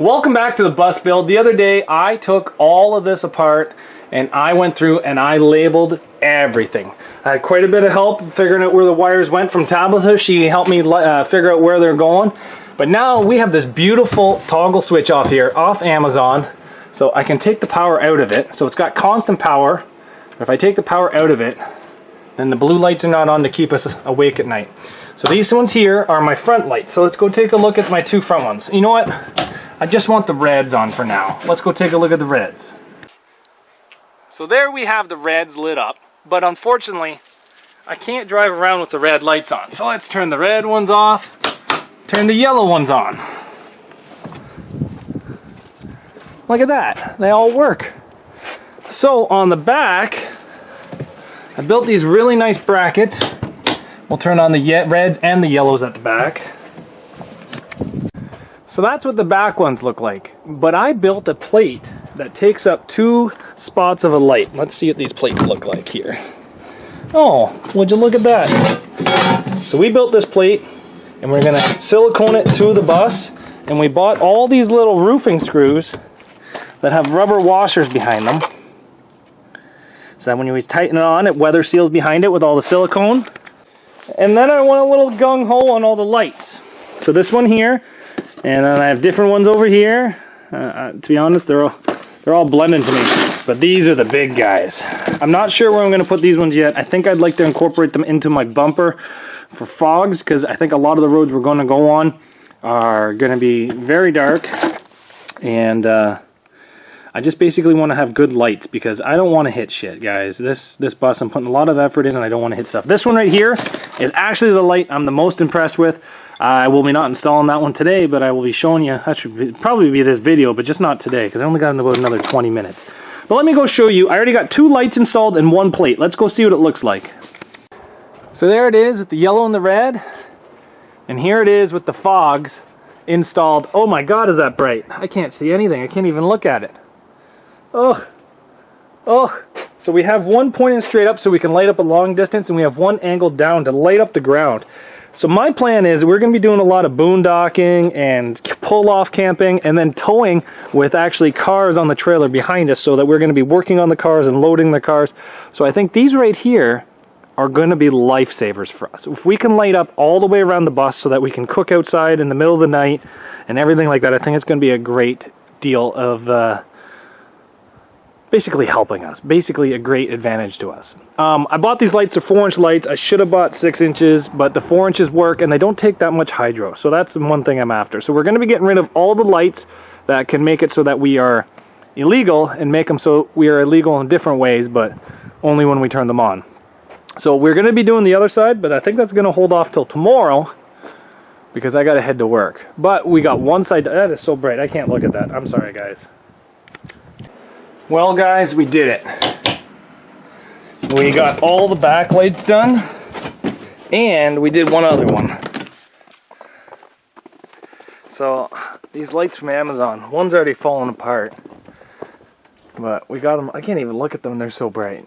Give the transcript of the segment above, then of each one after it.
Welcome back to the bus build. The other day I took all of this apart and I went through and I labeled everything. I had quite a bit of help figuring out where the wires went from Tabitha. She helped me figure out where they're going. But now we have this beautiful toggle switch off here, off Amazon. So I can take the power out of it. So it's got constant power. If I take the power out of it, then the blue lights are not on to keep us awake at night. So these ones here are my front lights. So let's go take a look at my two front ones. You know what? I just want the reds on for now. Let's go take a look at the reds. So there we have the reds lit up, but unfortunately I can't drive around with the red lights on. So let's turn the red ones off, turn the yellow ones on. Look at that, they all work. So on the back, I built these really nice brackets. We'll turn on the reds and the yellows at the back. So that's what the back ones look like. But I built a plate that takes up 2 spots of a light. Let's see what these plates look like here. Oh, would you look at that? So we built this plate and we're gonna silicone it to the bus, and we bought all these little roofing screws that have rubber washers behind them. So that when you tighten it on, it weather seals behind it with all the silicone. And then I want a little gung-ho on all the lights. So this one here, and then I have different ones over here. To be honest, they're all blending to me. But these are the big guys. I'm not sure where I'm going to put these ones yet. I think I'd like to incorporate them into my bumper for fogs, because I think a lot of the roads we're going to go on are going to be very dark. And I just basically want to have good lights, because I don't want to hit shit, guys. This bus, I'm putting a lot of effort in and I don't want to hit stuff. This one right here is actually the light I'm the most impressed with. I will be not installing that one today, but I will be showing you. That should probably be this video, but just not today, because I only got about another 20 minutes. But let me go show you. I already got 2 lights installed and 1 plate. Let's go see what it looks like. So there it is with the yellow and the red. And here it is with the fogs installed. Oh my God, is that bright? I can't see anything. I can't even look at it. Oh, oh. So we have one pointing straight up so we can light up a long distance, and we have one angled down to light up the ground. So my plan is we're going to be doing a lot of boondocking and pull-off camping, and then towing with actually cars on the trailer behind us, so that we're going to be working on the cars and loading the cars. So I think these right here are going to be lifesavers for us. If we can light up all the way around the bus so that we can cook outside in the middle of the night and everything like that, I think it's going to be a great deal of basically helping us, basically a great advantage to us. I bought these lights, they're 4-inch lights. I should have bought 6 inches, but the 4 inches work and they don't take that much hydro. So that's one thing I'm after. So we're going to be getting rid of all the lights that can make it so that we are illegal, and make them so we are illegal in different ways, but only when we turn them on. So we're going to be doing the other side, but I think that's going to hold off till tomorrow, because I got to head to work. But we got one side. That is so bright, I can't look at that. I'm sorry, guys. Well, guys, we did it. We got all the backlights done, and we did one other one. So these lights from Amazon, one's already fallen apart, but we got them. I can't even look at them, they're so bright.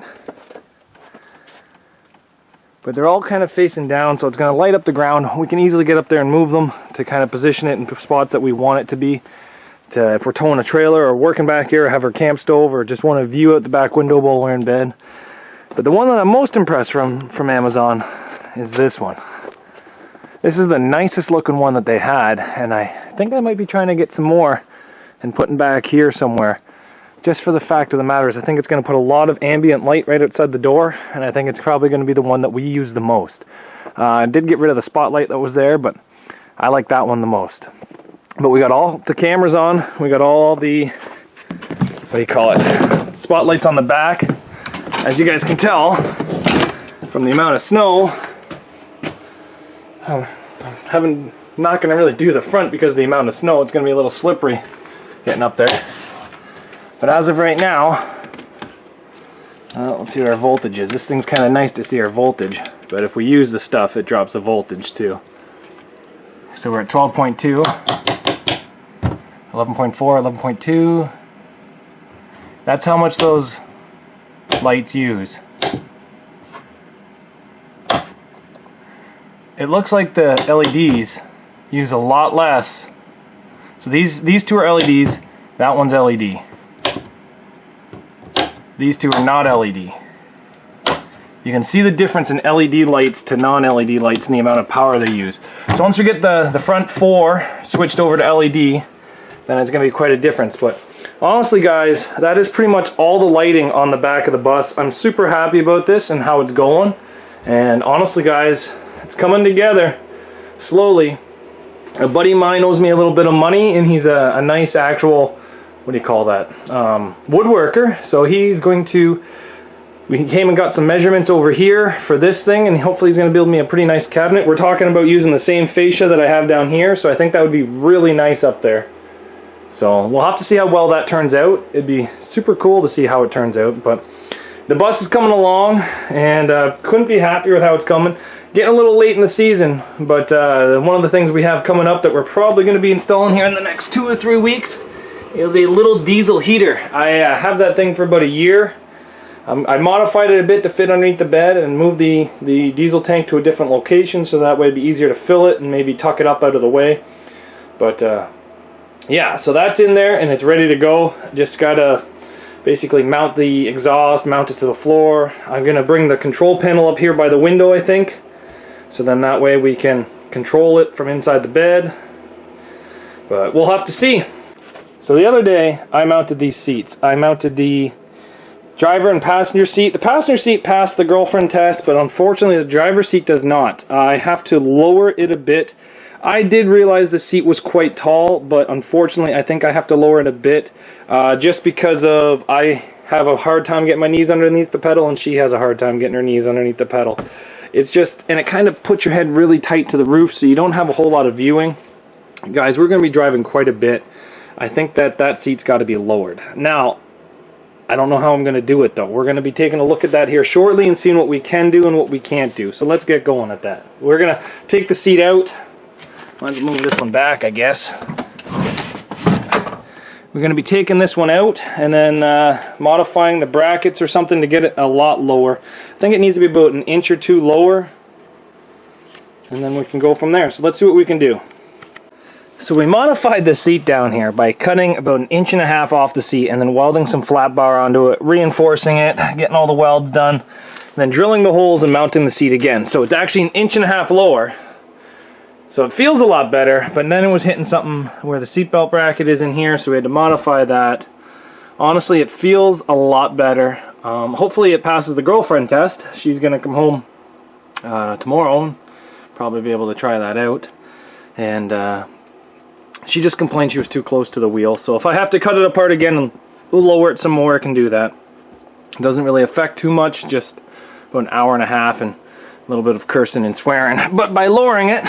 But they're all kind of facing down, so it's going to light up the ground. We can easily get up there and move them to kind of position it in spots that we want it to be. If we're towing a trailer or working back here, or have our camp stove, or just want to view out the back window while we're in bed. But the one that I'm most impressed from Amazon is this one. This is the nicest looking one that they had, and I think I might be trying to get some more and putting back here somewhere. Just for the fact of the matter is, I think it's going to put a lot of ambient light right outside the door, and I think it's probably going to be the one that we use the most. I did get rid of the spotlight that was there, but I like that one the most. But we got all the cameras on, we got all the, what do you call it, spotlights on the back. As you guys can tell from the amount of snow, I'm not going to really do the front because of the amount of snow. It's going to be a little slippery getting up there. But as of right now, let's see what our voltage is. This thing's kind of nice to see our voltage, but if we use the stuff, it drops the voltage too. So we're at 12.2, 11.4, 11.2. That's how much those lights use. It looks like the LEDs use a lot less So these two are LEDs, that one's LED. These two are not LED. You can see the difference in LED lights to non-LED lights and the amount of power they use. So once we get the front 4 switched over to LED, then it's going to be quite a difference. But honestly guys, that is pretty much all the lighting on the back of the bus. I'm super happy about this and how it's going. And honestly guys, it's coming together slowly. A buddy of mine owes me a little bit of money, and he's a nice actual, what do you call that, woodworker. So he's going to, we came and got some measurements over here for this thing, and hopefully he's going to build me a pretty nice cabinet. We're talking about using the same fascia that I have down here, so I think that would be really nice up there. So we'll have to see how well that turns out. It'd be super cool to see how it turns out. But the bus is coming along, and couldn't be happier with how it's coming. Getting a little late in the season, but one of the things we have coming up that we're probably going to be installing here in the next 2 or 3 weeks is a little diesel heater. I have that thing for about a year. I modified it a bit to fit underneath the bed and move the diesel tank to a different location, so that way it'd be easier to fill it and maybe tuck it up out of the way. But yeah, so that's in there and it's ready to go. Just gotta basically mount the exhaust, mount it to the floor. I'm gonna bring the control panel up here by the window, I think. So then that way we can control it from inside the bed. But we'll have to see. So the other day I mounted these seats. I mounted the driver and passenger seat. The passenger seat passed the girlfriend test, but unfortunately the driver's seat does not. I have to lower it a bit. I did realize the seat was quite tall, but unfortunately I think I have to lower it a bit just because of I have a hard time getting my knees underneath the pedal and she has a hard time getting her knees underneath the pedal. It's just, and it kind of puts your head really tight to the roof, so you don't have a whole lot of viewing. Guys, we're going to be driving quite a bit. I think that seat's got to be lowered. Now, I don't know how I'm going to do it though. We're going to be taking a look at that here shortly and seeing what we can do and what we can't do. So let's get going at that. We're going to take the seat out. Let's move this one back, I guess. We're going to be taking this one out and then modifying the brackets or something to get it a lot lower. I think it needs to be about an inch or 2 lower. And then we can go from there. So let's see what we can do. So we modified the seat down here by cutting about 1.5 inches off the seat and then welding some flat bar onto it, reinforcing it, getting all the welds done, and then drilling the holes and mounting the seat again. So it's actually 1.5 inches lower. So it feels a lot better, but then it was hitting something where the seatbelt bracket is in here, so we had to modify that. Honestly, it feels a lot better. Hopefully it passes the girlfriend test. She's going to come home tomorrow and probably be able to try that out. And she just complained she was too close to the wheel. So if I have to cut it apart again and lower it some more, I can do that. It doesn't really affect too much, just about 1.5 hours and a little bit of cursing and swearing. But by lowering it,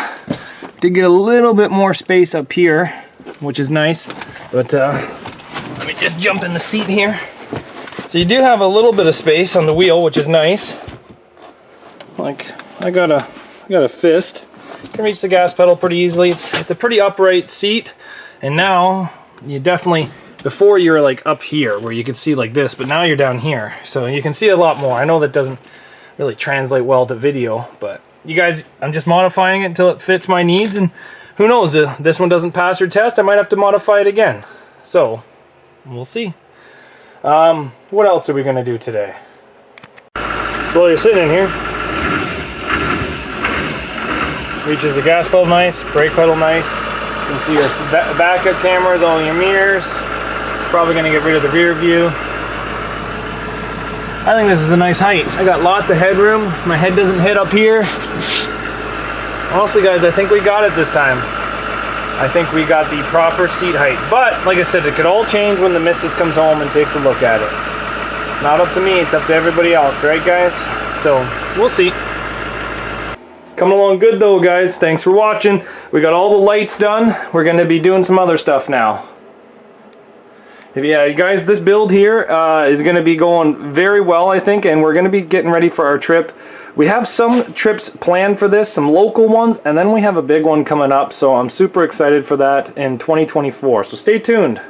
did get a little bit more space up here, which is nice. But let me just jump in the seat here. So you do have a little bit of space on the wheel, which is nice. Like I got a fist. Can reach the gas pedal pretty easily. It's a pretty upright seat, and now you definitely, before you were like up here where you could see like this, but now you're down here, so you can see a lot more. I know that doesn't really translate well to video, but you guys, I'm just modifying it until it fits my needs, and who knows, this one doesn't pass your test, I might have to modify it again. So we'll see. What else are we gonna do today? So while you're sitting in here, reaches the gas pedal nice, brake pedal nice. You can see your backup cameras, all your mirrors. Probably gonna get rid of the rear view. I think this is a nice height. I got lots of headroom. My head doesn't hit up here. Honestly guys, I think we got it this time. I think we got the proper seat height. But, like I said, it could all change when the missus comes home and takes a look at it. It's not up to me, it's up to everybody else, right guys? So, we'll see. Coming along good though, guys. Thanks for watching. We got all the lights done. We're going to be doing some other stuff now. Yeah, guys, this build here is going to be going very well, I think, and we're going to be getting ready for our trip. We have some trips planned for this, some local ones, and then we have a big one coming up, so I'm super excited for that in 2024. So stay tuned.